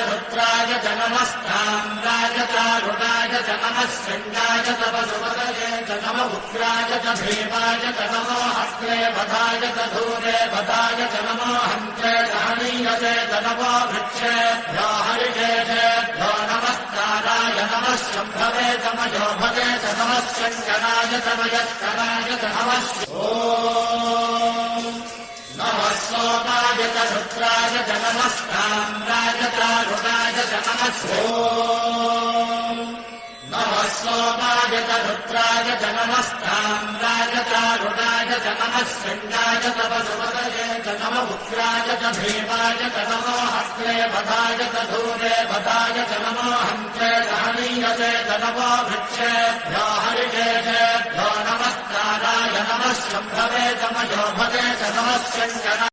रुद्राय च नमस्ताम्राय चारुणाय च नमः शृङ्गाय च वसुपतये च नम उग्राय च भीमाय च नमो हस्ते वधाय च धूरे वधाय च नमो हन्त्रे सहनीयते च नमो वृक्षेभ्यो हरिकेशेभ्यो नमस्काराय नमः शम्भवे च मयोभवे च नमः शङ्कराय च मयस्कराय च नमः नमः सोमाय च रुद्राय च नमस्ताम्राय चारुणाय च नमः नमः सोमाय च रुद्राय च नमस्ताम्राय चारुणाय च नमः शृङ्गाय च वसुपतये च नम उग्राय च भीमाय च नमो हस्ते वधाय च धूरे वधाय च नमो हन्त्रे सहनीयते च नमो वृक्षेभ्यो हरिकेशेभ्यो नमस्काराय नमः शम्भवे च मयोभवे च नमः शङ्कराय